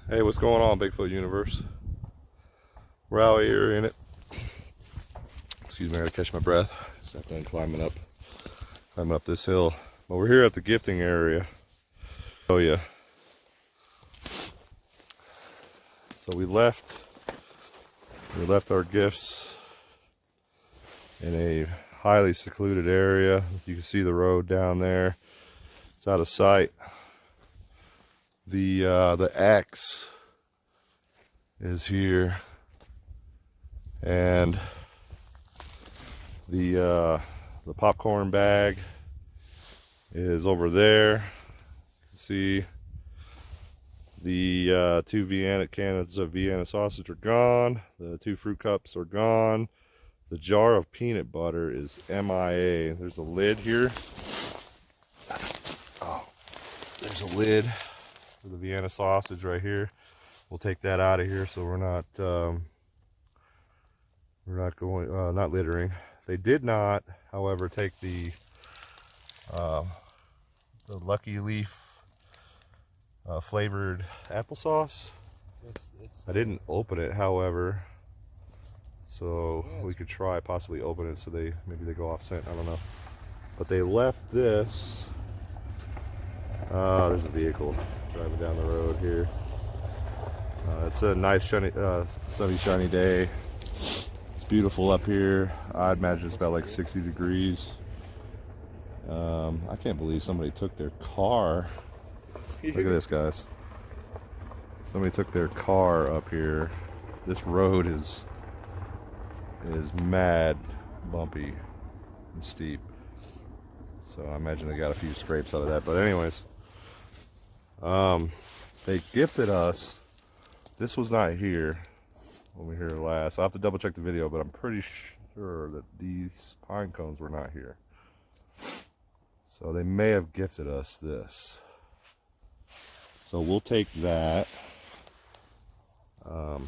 Hey, what's going on, Bigfoot universe? We're out here in it. Excuse me, I gotta catch my breath. Just got done climbing up this hill. But we're here at the gifting area. Oh yeah. So we left our gifts in a highly secluded area. You can see the road down there. It's out of sight. The axe is here, and the popcorn bag is over there. You can see the 2 Vienna cans of Vienna sausage are gone. The 2 fruit cups are gone. The jar of peanut butter is MIA. There's a lid here. Oh, there's a lid for the Vienna sausage right here. We'll take that out of here so we're not not littering. They did not, however, take the Lucky Leaf flavored applesauce. I didn't open it, however, so we could try possibly open it so maybe they go off scent. I don't know. But they left this. There's a vehicle driving down the road here. It's a nice sunny shiny day. It's beautiful up here. I'd imagine it's about like 60 degrees. I can't believe somebody took their car. Look at this, guys. Somebody took their car up here. This road is mad bumpy and steep. So I imagine they got a few scrapes out of that. But anyways, they gifted us. This was not here when we were here last. I'll have to double check the video, but I'm pretty sure that these pine cones were not here. So they may have gifted us this. So we'll take that. I'm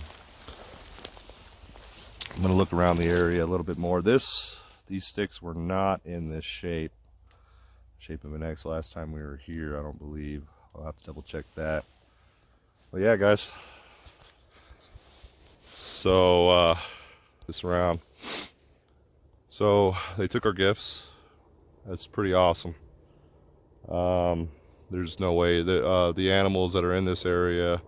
going to look around the area a little bit more. These sticks were not in this shape of an X last time we were here, I don't believe. I'll have to double check that. But yeah, guys. So this round. So they took our gifts. That's pretty awesome. There's no way that the animals that are in this area,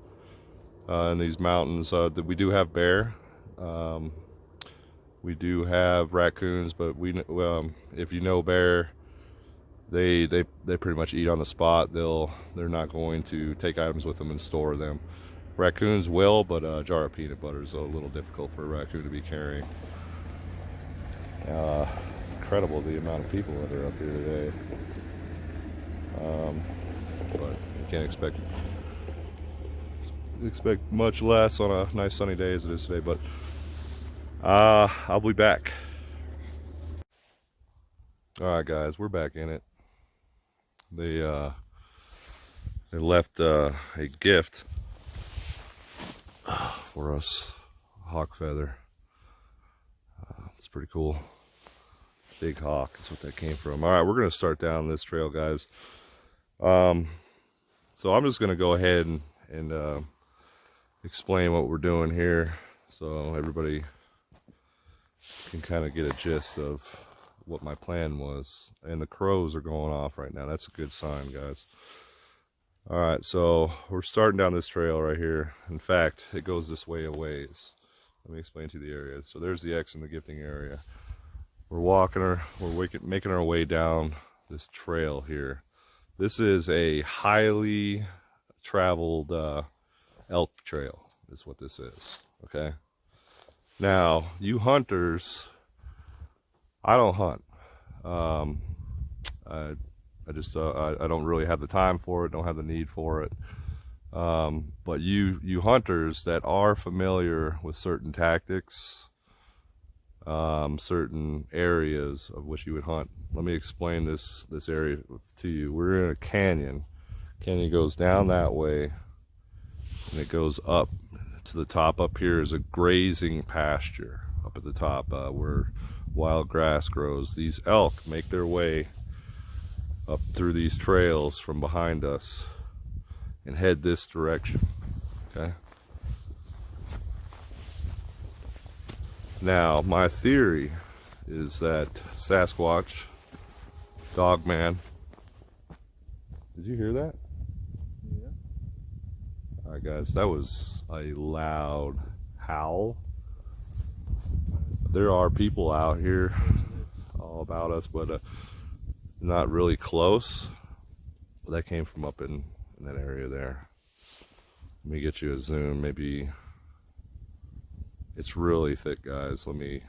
in these mountains, that we do have bear. We do have raccoons, but if you know bear, they pretty much eat on the spot. They're not going to take items with them and store them. Raccoons will, but a jar of peanut butter is a little difficult for a raccoon to be carrying. It's incredible the amount of people that are up here today. But you can't expect much less on a nice sunny day as it is today. But I'll be back. All right, guys, we're back in it. They left a gift for us, a hawk feather. It's pretty cool. Big hawk is what that came from. All right, we're gonna start down this trail, guys. So I'm just gonna go ahead and explain what we're doing here, so everybody can kind of get a gist of what my plan was. And the crows are going off right now. That's a good sign, guys. All right, so we're starting down this trail right here. In fact, it goes this way a ways. Let me explain to you the area. So there's the X in the gifting area. We're making our way down this trail here. This is a highly traveled elk trail, is what this is. Okay. Now, you hunters, I don't hunt. I don't really have the time for it, don't have the need for it. But you hunters that are familiar with certain tactics, certain areas of which you would hunt. Let me explain this area to you. We're in a canyon. Canyon goes down that way, and it goes up to the top. Up here is a grazing pasture up at the top, where wild grass grows. These elk make their way up through these trails from behind us and head this direction. Okay. Now, my theory is that Sasquatch, Dogman. Did you hear that? Yeah. Alright guys, that was a loud howl. There are people out here all about us, but not really close. That came from up in that area there. Let me get you a zoom. Maybe it's really thick, guys. Let me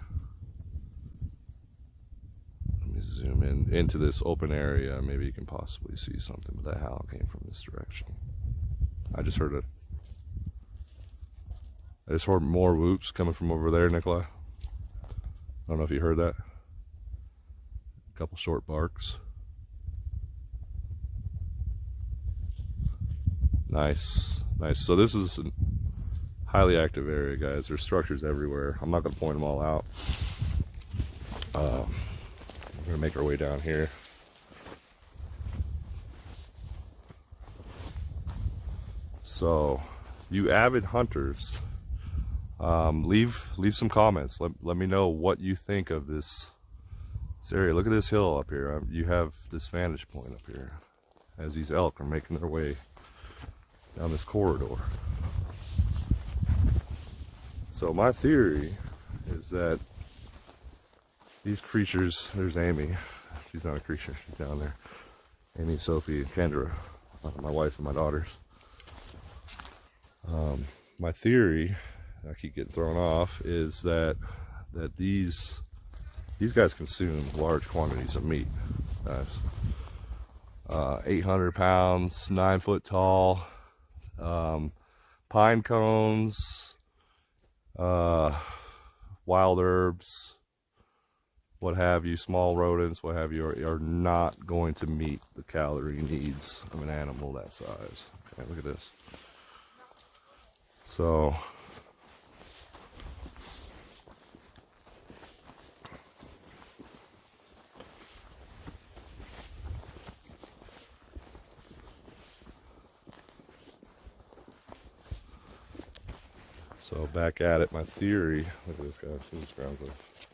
zoom in into this open area. Maybe you can possibly see something, but that howl came from this direction. I just heard it. I just heard more whoops coming from over there, Nikolai. I don't know if you heard that. A couple short barks. Nice, nice. So this is a highly active area, guys. There's structures everywhere. I'm not going to point them all out. We're going to make our way down here. So, you avid hunters, leave some comments. Let me know what you think of this area. Look at this hill up here. You have this vantage point up here as these elk are making their way down this corridor. So my theory is that these creatures, there's Amy, she's not a creature, she's down there. Amy, Sophie, and Kendra, my wife and my daughters. My theory, I keep getting thrown off, is that these guys consume large quantities of meat, guys. 800 pounds, 9 foot tall, pine cones, wild herbs, what have you, small rodents, what have you, are not going to meet the calorie needs of an animal that size. Okay, look at this. So, back at it, my theory, look at this guy, see this ground cliff,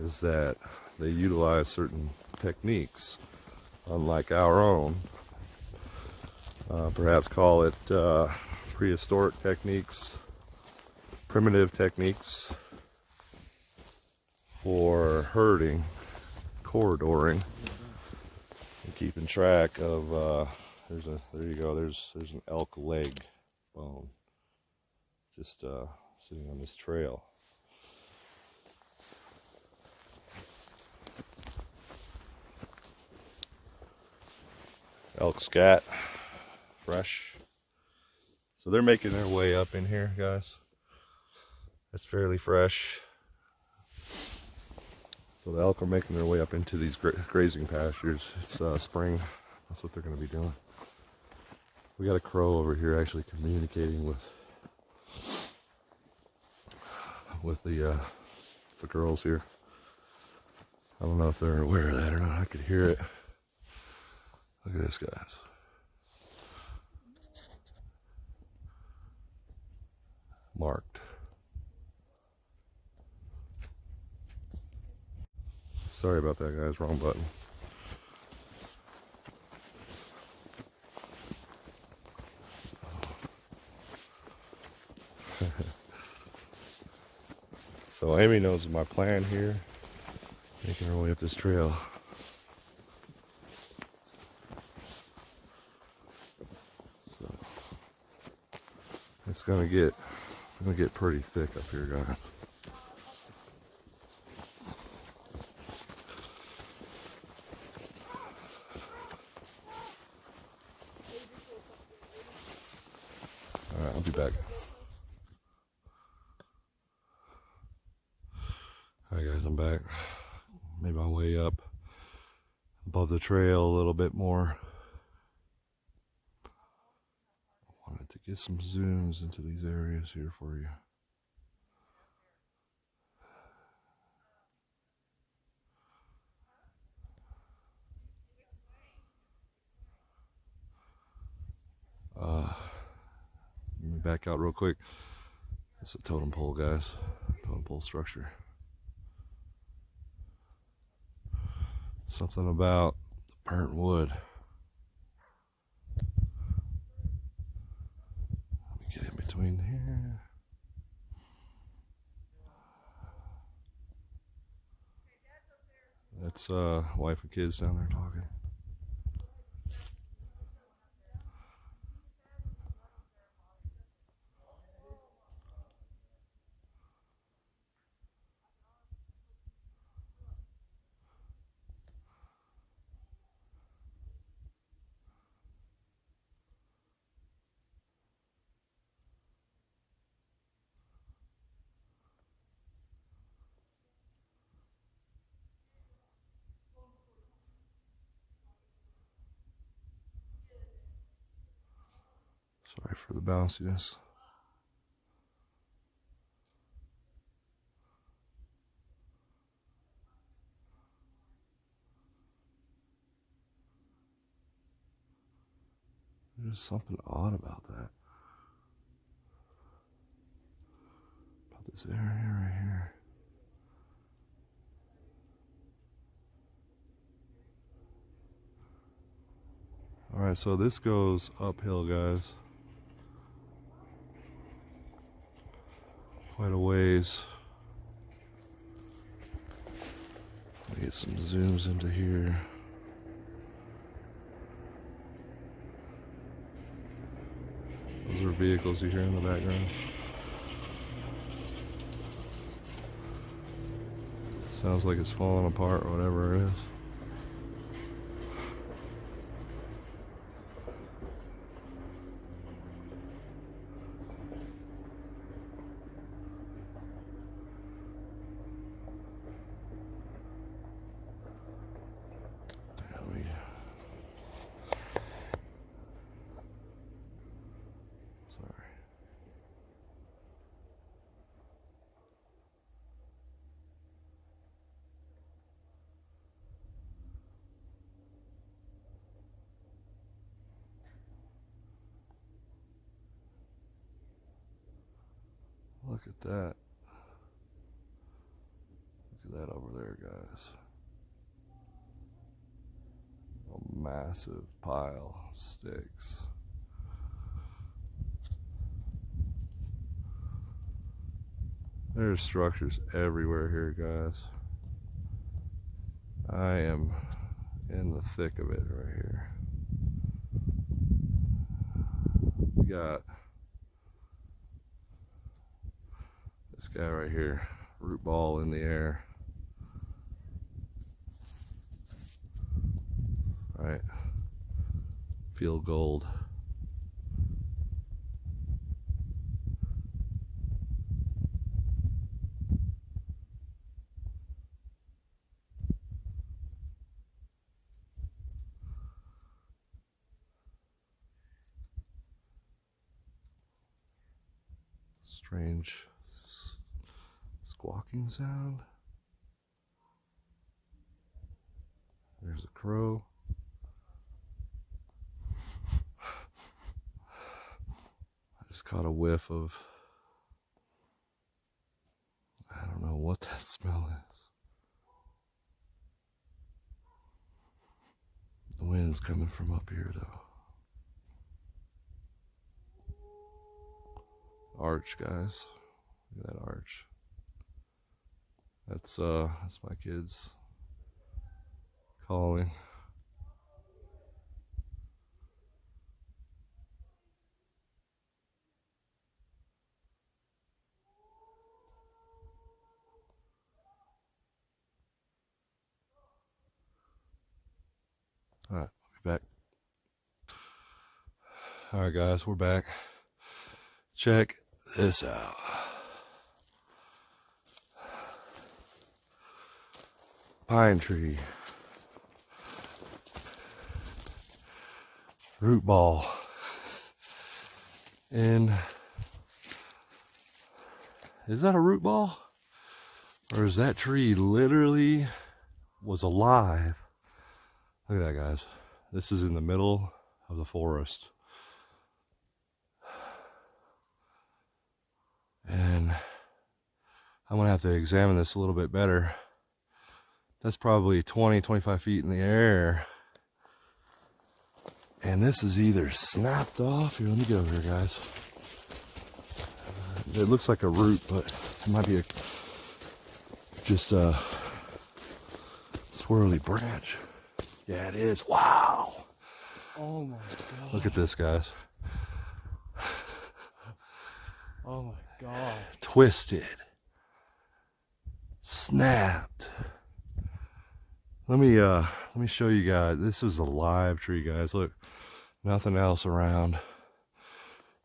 is that they utilize certain techniques, unlike our own. Perhaps call it prehistoric techniques, primitive techniques for herding, corridoring, and keeping track of. There you go. There's an elk leg bone just sitting on this trail. Elk scat, fresh. So they're making their way up in here, guys. That's fairly fresh. So the elk are making their way up into these grazing pastures. It's spring. That's what they're going to be doing. We got a crow over here actually communicating with the girls here. I don't know if they're aware of that or not. I could hear it. Look at this, guys. Marked. Sorry about that, guys. Wrong button. So Amy knows my plan here. Making her way up this trail. So it's gonna get pretty thick up here, guys. Alright, I'll be back. Alright guys, I'm back. Made my way up above the trail a little bit more. I wanted to get some zooms into these areas here for you. me back out real quick. It's a totem pole, guys. Totem pole structure. Something about the burnt wood. Let me get in between here. That's wife and kids down there talking. Sorry for the bounciness. There's something odd about that. About this area right here. Alright, so this goes uphill, guys. Quite a ways. Let me get some zooms into here. Those are vehicles you hear in the background. Sounds like it's falling apart or whatever it is. Look at that. Look at that over there, guys. A massive pile of sticks. There's structures everywhere here, guys. I am in the thick of it right here. We got this guy right here, root ball in the air. Right, feel gold. Strange squawking sound. There's a crow. I just caught a whiff of, I don't know what that smell is. The wind's coming from up here though. Arch, guys. Look at that arch. That's my kids calling. All right, I'll be back. All right, guys, we're back. Check this out. Pine tree. Root ball. And is that a root ball? Or is that tree literally was alive? Look at that, guys. This is in the middle of the forest. And I'm gonna have to examine this a little bit better. That's probably 20, 25 feet in the air. And this is either snapped off. Here, let me get over here, guys. It looks like a root, but it might be just a swirly branch. Yeah, it is. Wow. Oh my god. Look at this, guys. Oh my god. Twisted. Snapped. Let me show you guys. This is a live tree, guys. Look, nothing else around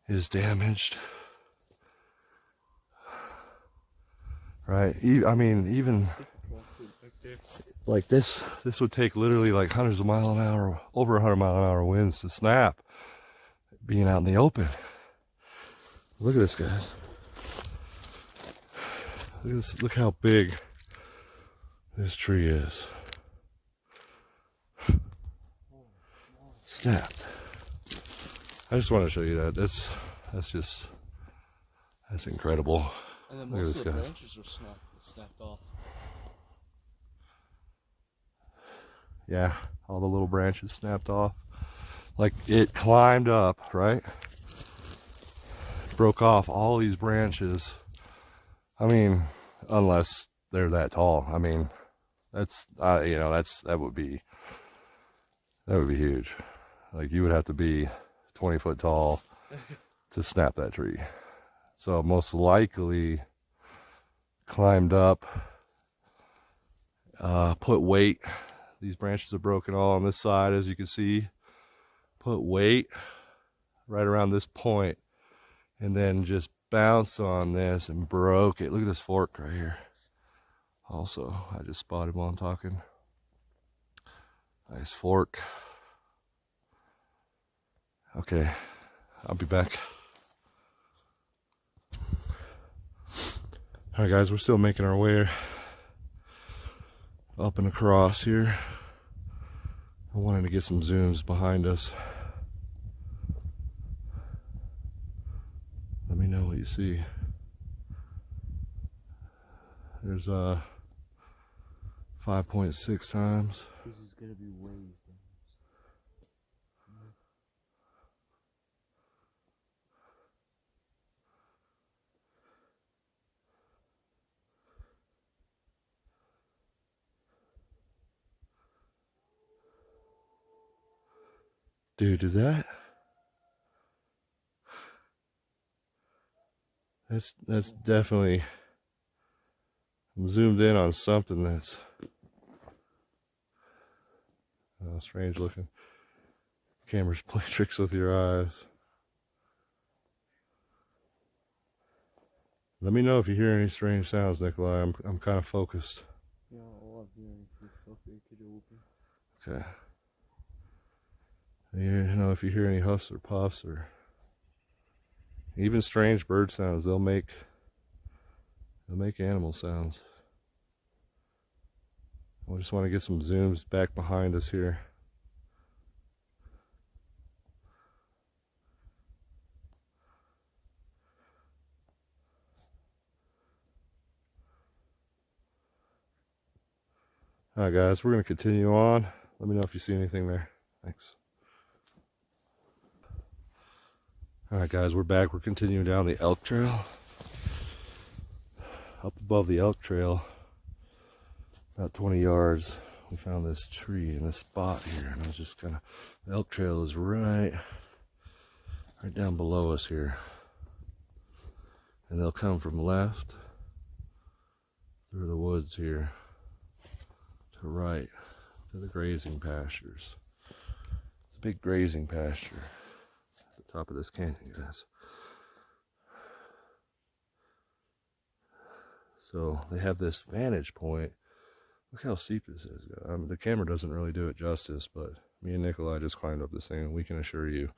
is damaged. Right? I mean, even like this would take literally like hundreds of miles an hour, over 100 mile an hour winds to snap, being out in the open. Look at this, guys. Look at this, look how big this tree is. Snapped. I just want to show you that. That's incredible. And then Look at most this, of the guys. branches are snapped off. Yeah, all the little branches snapped off. Like it climbed up, right? Broke off all these branches. I mean, unless they're that tall. I mean, that's you know, that would be huge. Like you would have to be 20 foot tall to snap that tree. So most likely climbed up, put weight. These branches are broken all on this side, as you can see. Put weight right around this point, and then just bounced on this and broke it. Look at this fork right here. Also, I just spotted while I'm talking. Nice fork. Okay, I'll be back. Alright guys, we're still making our way up and across here. I wanted to get some zooms behind us. Let me know what you see. There's 5.6 times. This is gonna be raised. Dude, is that's definitely, I'm zoomed in on something that's strange looking. Cameras play tricks with your eyes. Let me know if you hear any strange sounds, Nikolai. I'm kind of focused. Yeah, all I'm hearing is something could open. Okay. You know, if you hear any huffs or puffs or even strange bird sounds, they'll make animal sounds. I just want to get some zooms back behind us here. Alright guys, we're going to continue on. Let me know if you see anything there. Thanks. Alright guys, we're back. We're continuing down the elk trail. Up above the elk trail, about 20 yards, we found this tree in this spot here. And I was just kind of, the elk trail is right down below us here. And they'll come from left through the woods here to right to the grazing pastures. It's a big grazing pasture at the top of this canyon, guys. So they have this vantage point. Look how steep this is. The camera doesn't really do it justice, but me and Nikolai just climbed up this thing, and we can assure you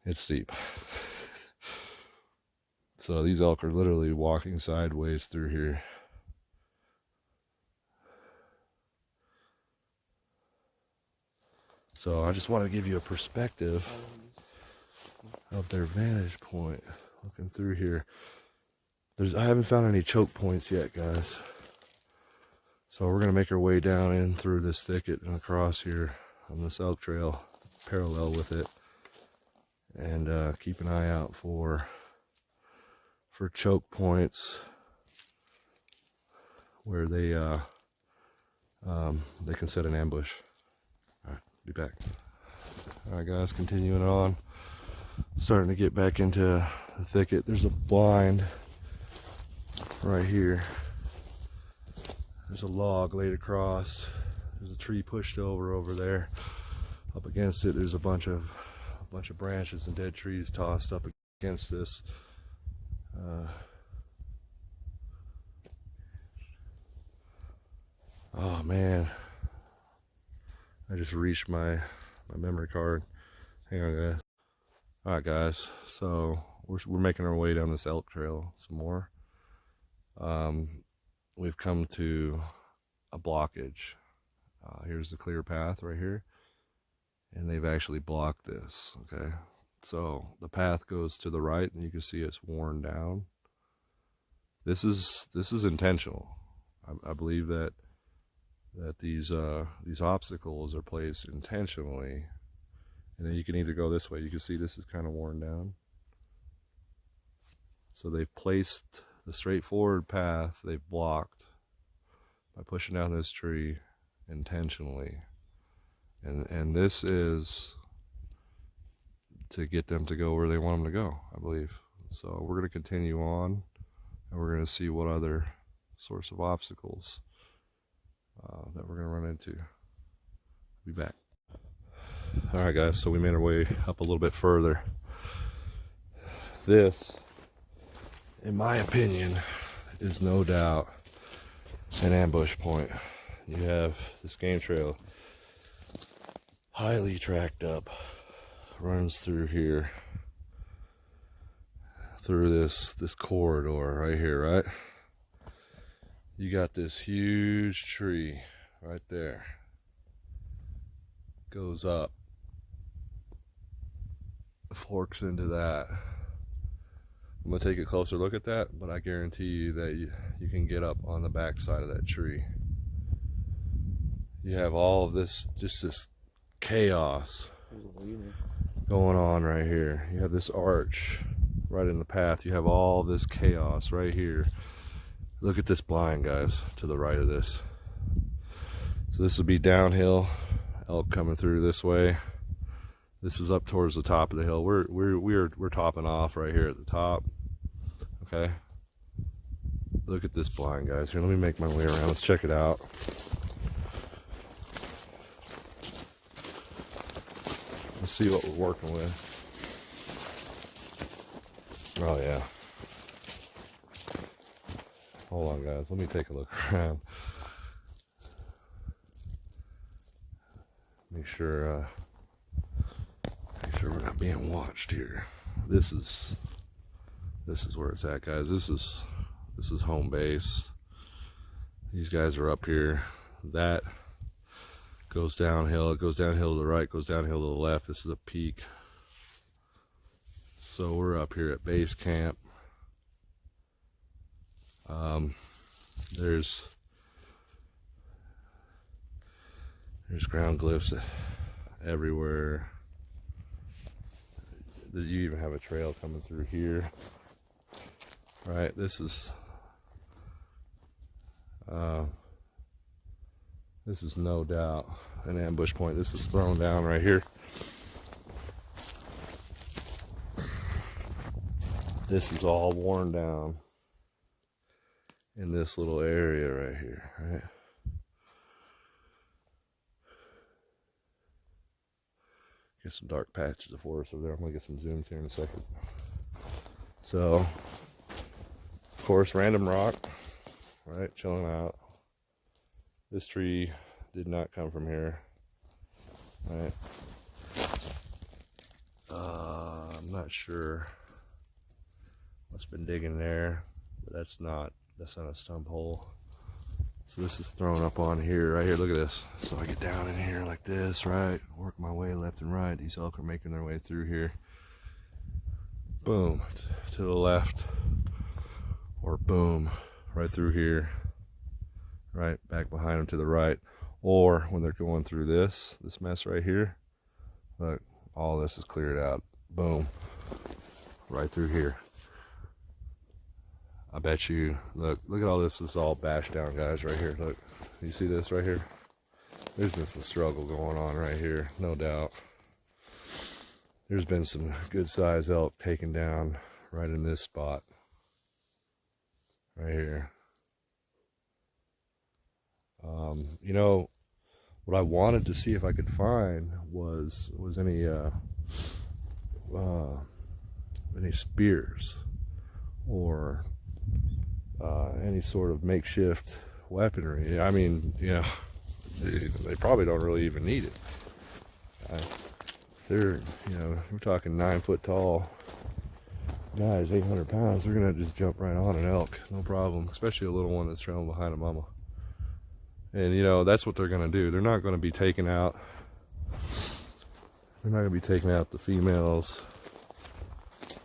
it's steep. So these elk are literally walking sideways through here. So I just want to give you a perspective of their vantage point looking through here. I haven't found any choke points yet, guys. So we're gonna make our way down in through this thicket and across here on this elk trail, parallel with it, and keep an eye out for choke points where they can set an ambush. All right, be back. All right, guys, continuing on, starting to get back into the thicket. There's a blind right here. There's a log laid across. There's a tree pushed over there. Up against it, there's a bunch of branches and dead trees tossed up against this. Oh man, I just reached my memory card. Hang on, guys. All right, guys. So we're making our way down this elk trail some more. We've come to a blockage. Here's the clear path right here, and they've actually blocked this. Okay, so the path goes to the right, and you can see it's worn down. This is intentional. I believe that these obstacles are placed intentionally, and then you can either go this way. You can see this is kind of worn down. So they've placed the straightforward path, they've blocked by pushing down this tree intentionally, and this is to get them to go where they want them to go, I believe. So we're going to continue on, and we're going to see what other source of obstacles that we're going to run into. Be back. All right, guys, so we made our way up a little bit further. This, in my opinion, is no doubt an ambush point. You have this game trail, highly tracked up, runs through here, through this corridor right here, right? You got this huge tree right there, goes up, forks into that. I'm gonna take a closer look at that, but I guarantee you that you can get up on the back side of that tree. You have all of this, just this chaos going on right here. You have this arch right in the path. You have all this chaos right here. Look at this blind, guys, to the right of this. So this will be downhill, elk coming through this way. This is up towards the top of the hill. We're topping off right here at the top. Okay. Look at this blind, guys. Here, let me make my way around. Let's check it out. Let's see what we're working with. Oh yeah. Hold on, guys. Let me take a look around. Make sure we're not being watched here. This is where it's at, guys. This is home base. These guys are up here. That goes downhill. It goes downhill to the right, goes downhill to the left. This is a peak. So we're up here at base camp. There's ground glyphs everywhere. You even have a trail coming through here. Right, this is no doubt an ambush point. This is thrown down right here. This is all worn down in this little area right here, right? Get some dark patches of forest over there. I'm gonna get some zooms here in a second. So, of course, random rock, right, chilling out. This tree did not come from here, right? I'm not sure what's been digging there, but that's not a stump hole. So this is thrown up on here, right here. Look at this. So I get down in here like this, right? Work my way left and right. These elk are making their way through here. Boom, to the left. or boom, right through here, right back behind them to the right, or when they're going through this mess right here, look, all this is cleared out, boom, right through here. I bet you, look at all this is all bashed down, guys, right here. Look, you see this right here? There's been some struggle going on right here, no doubt. There's been some good sized elk taken down right in this spot, right here. You know, what I wanted to see if I could find was any spears or any sort of makeshift weaponry. I mean, you know, they probably don't really even need it. They're, you know, we're talking 9 foot tall guys, 800 pounds. They're gonna just jump right on an elk, no problem. Especially a little one that's trailing behind a mama. And you know, that's what they're gonna do. They're not gonna be taking out. They're not gonna be taking out the females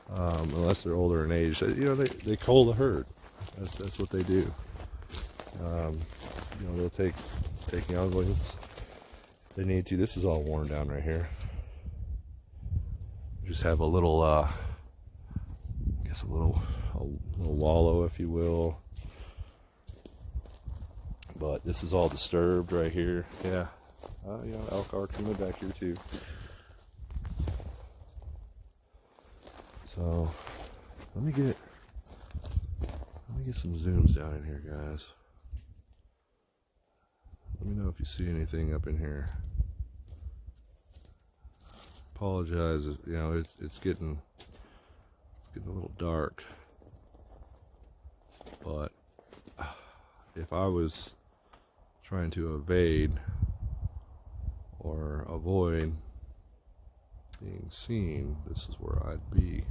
unless they're older in age. You know, they cull the herd. That's what they do. You know, they'll take younglings if they need to. This is all worn down right here. Just have a little, I guess a little wallow, if you will. But this is all disturbed right here. Yeah, you know, elk are coming back here too. So let me get some zooms down in here, guys. Let me know if you see anything up in here. Apologize, you know, it's getting a little dark. But if I was trying to evade or avoid being seen, this is where I'd be.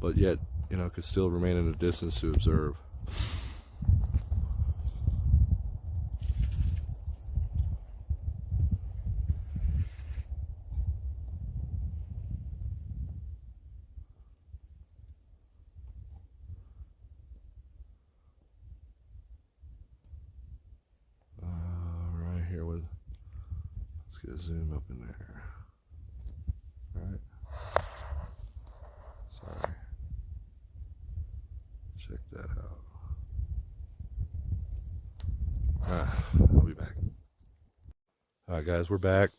But yet, you know, could still remain in a distance to observe. Right here, let's get a zoom up in there. All right. Sorry. Check that out. I'll be back. All right, guys, we're back.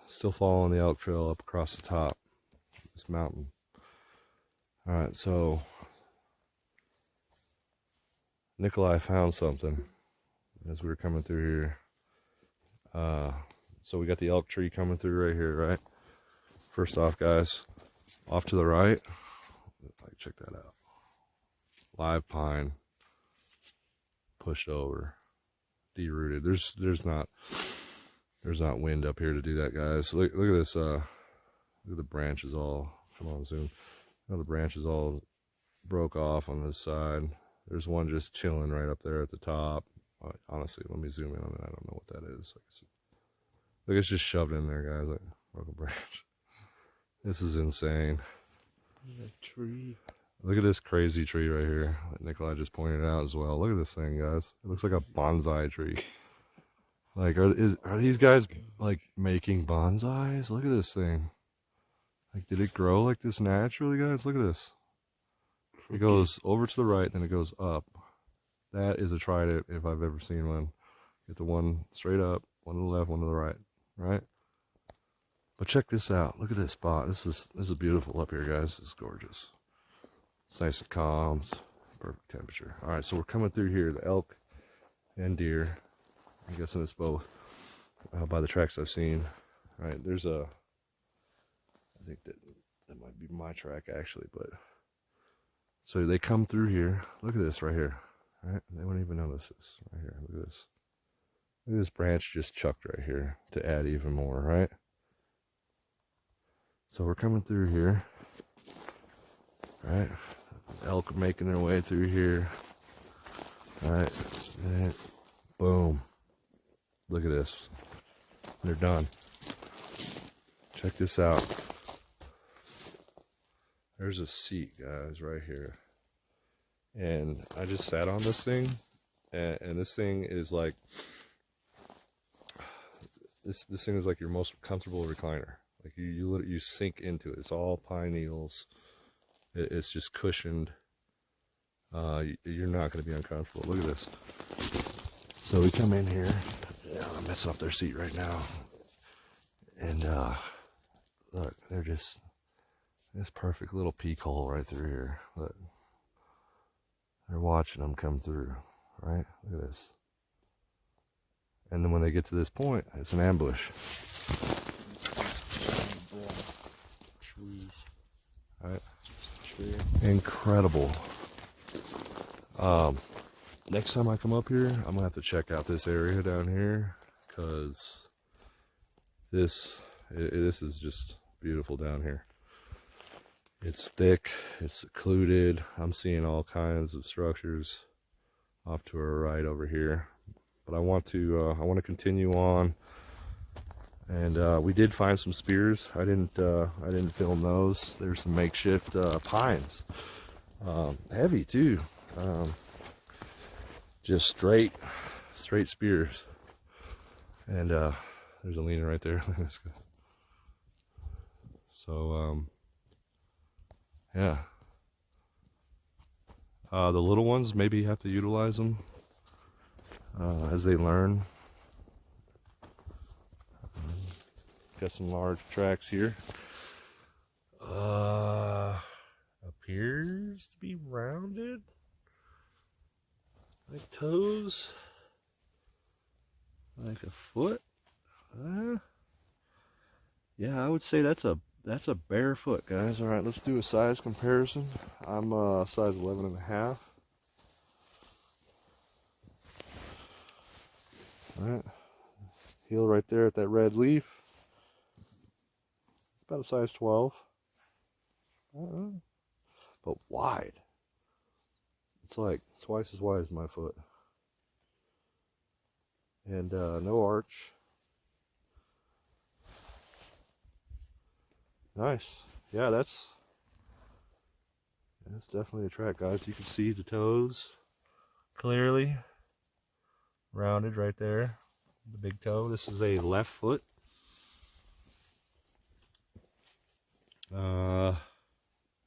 Still following the elk trail up across the top of this mountain. All right, so Nikolai found something as we were coming through here. So we got the elk tree coming through right here, right? First off, guys, off to the right, like, check that out. Live pine pushed over, derooted. There's not wind up here to do that, guys. Look at this. Look at the branches all. Come on, zoom. You know, the branches all broke off on this side. There's one just chilling right up there at the top. Honestly, let me zoom in on it. I don't know what that is. Look, it's just shoved in there, guys. Like broken branch. This is insane. A tree. Look at this crazy tree right here that Nikolai just pointed out as well. Look at this thing, guys. It looks like a bonsai tree. Like, are these guys like making bonsais? Look at this thing. Like, did it grow like this naturally, guys? Look at this. It goes over to the right, then it goes up. That is a trident if I've ever seen one. Get the one straight up, one to the left, one to the right, right? But check this out. Look at this spot. This is beautiful up here, guys. This is gorgeous. It's nice and calm. It's perfect temperature. All right, so we're coming through here. The elk and deer. I'm guessing it's both by the tracks I've seen. All right, there's I think that might be my track actually, but so they come through here. Look at this right here. All right, they wouldn't even notice this right here. Look at this. Look at this branch just chucked right here to add even more, right? So we're coming through here, right? Elk are making their way through here. All right, and boom. Look at this. They're done. Check this out. there's a seat, guys, right here. And I just sat on this thing, and this thing is like, this thing is like your most comfortable recliner. Like you sink into it. It's all pine needles. It's just cushioned. You're not going to be uncomfortable. Look at this. So we come in here. Yeah, I'm messing up their seat right now. And look, they're just this perfect little peek hole right through here. Look, they're watching them come through. Right? Look at this. And then when they get to this point, it's an ambush. Trees. Right? Tree. Incredible. Next time I come up here, I'm gonna have to check out this area down here, because this is just beautiful down here. It's thick, it's secluded. I'm seeing all kinds of structures off to our right over here. But I want to continue on, and we did find some spears. I didn't film those. There's some makeshift pines, heavy too, just straight spears. And there's a leaner right there. So yeah, the little ones maybe have to utilize them as they learn. Got some large tracks here. Appears to be rounded, like toes, like a foot. Yeah, I would say that's a bare foot, guys. All right, let's do a size comparison. I'm size 11.5. All right, heel right there at that red leaf. It's about a size 12. But wide. It's like twice as wide as my foot. And no arch. Nice. Yeah, that's definitely a track, guys. You can see the toes clearly. Rounded right there. The big toe. This is a left foot.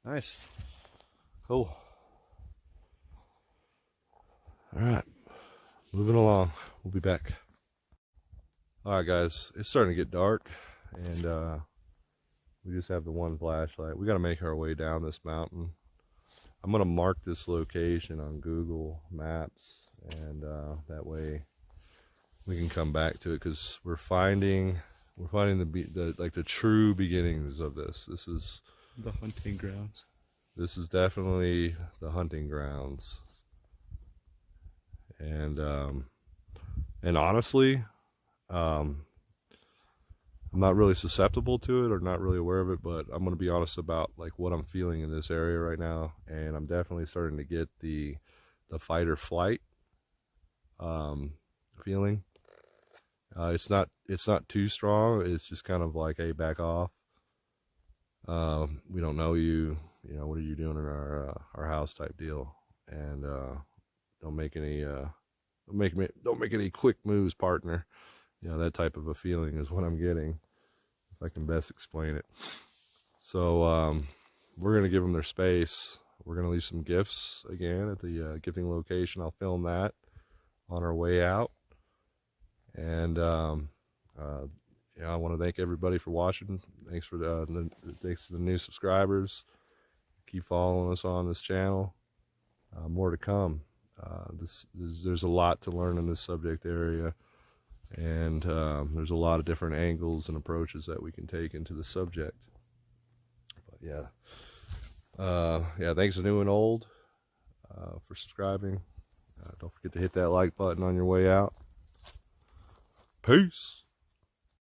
Nice. Cool. Alright. Moving along. We'll be back. Alright, guys. It's starting to get dark, and we just have the one flashlight. We got to make our way down this mountain. I'm going to mark this location on Google Maps, and that way we can come back to it, because we're finding the true beginnings of this. This is the hunting grounds. This is definitely the hunting grounds. And honestly, I'm not really susceptible to it, or not really aware of it, but I'm going to be honest about like what I'm feeling in this area right now, and I'm definitely starting to get the fight or flight feeling. It's not too strong. It's just kind of like, hey, back off. We don't know you. You know, what are you doing in our house type deal? And don't make any quick moves, partner. You know, that type of a feeling is what I'm getting, if I can best explain it. So we're gonna give them their space. We're gonna leave some gifts again at the gifting location. I'll film that on our way out. And yeah, I want to thank everybody for watching. Thanks to the new subscribers. Keep following us on this channel. More to come. There's a lot to learn in this subject area, and there's a lot of different angles and approaches that we can take into the subject. But yeah, thanks to new and old for subscribing. Don't forget to hit that like button on your way out. Peace.